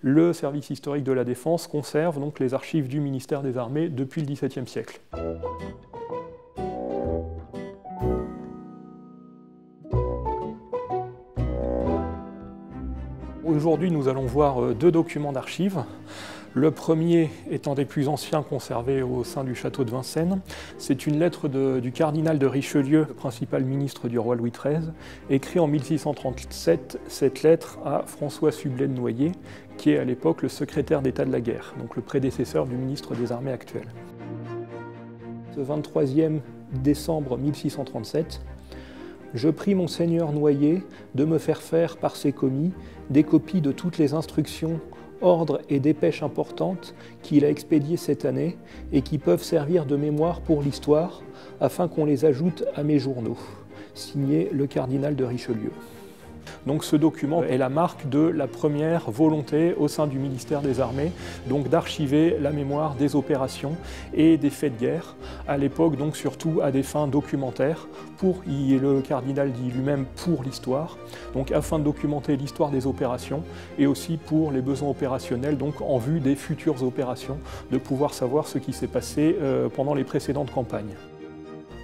Le service historique de la Défense conserve donc les archives du ministère des Armées depuis le XVIIe siècle. Aujourd'hui, nous allons voir deux documents d'archives. Le premier étant des plus anciens conservés au sein du château de Vincennes. C'est une lettre du cardinal de Richelieu, le principal ministre du roi Louis XIII, écrit en 1637 cette lettre à François Sublet de Noailles, qui est à l'époque le secrétaire d'État de la guerre, donc le prédécesseur du ministre des Armées actuel. Ce 23e décembre 1637, je prie Monseigneur Noailles de me faire par ses commis des copies de toutes les instructions, ordres et dépêches importantes qu'il a expédiées cette année et qui peuvent servir de mémoire pour l'histoire, afin qu'on les ajoute à mes journaux. Signé le cardinal de Richelieu. Donc ce document est la marque de la première volonté au sein du ministère des Armées donc d'archiver la mémoire des opérations et des faits de guerre, à l'époque donc surtout à des fins documentaires, le cardinal dit lui-même pour l'histoire, donc afin de documenter l'histoire des opérations et aussi pour les besoins opérationnels, donc en vue des futures opérations, de pouvoir savoir ce qui s'est passé pendant les précédentes campagnes.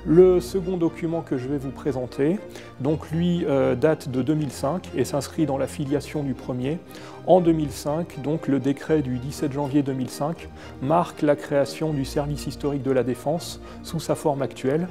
Le second document que je vais vous présenter, donc lui date de 2005 et s'inscrit dans la filiation du premier. En 2005, donc le décret du 17 janvier 2005 marque la création du service historique de la Défense sous sa forme actuelle.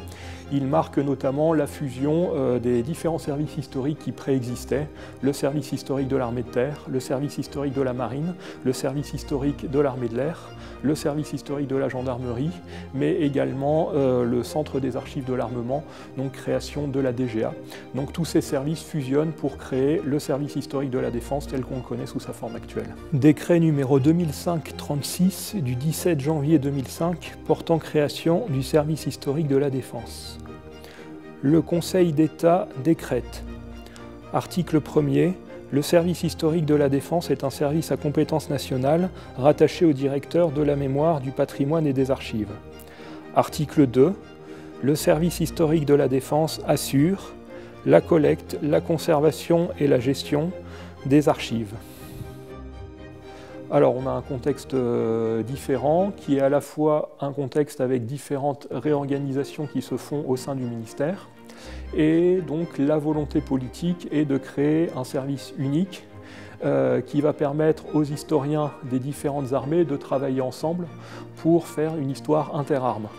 Il marque notamment la fusion des différents services historiques qui préexistaient, le service historique de l'armée de terre, le service historique de la marine, le service historique de l'armée de l'air, le service historique de la gendarmerie, mais également le centre des archives de l'armement, donc création de la DGA. Donc tous ces services fusionnent pour créer le service historique de la Défense tel qu'on le connaît sous sa forme actuelle. Décret numéro 2005-36 du 17 janvier 2005 portant création du service historique de la Défense. Le Conseil d'État décrète. Article 1er. Le service historique de la Défense est un service à compétence nationale rattaché au directeur de la mémoire, du patrimoine et des archives. Article 2. Le service historique de la Défense assure la collecte, la conservation et la gestion des archives. Alors on a un contexte différent qui est à la fois un contexte avec différentes réorganisations qui se font au sein du ministère et donc la volonté politique est de créer un service unique qui va permettre aux historiens des différentes armées de travailler ensemble pour faire une histoire interarmes.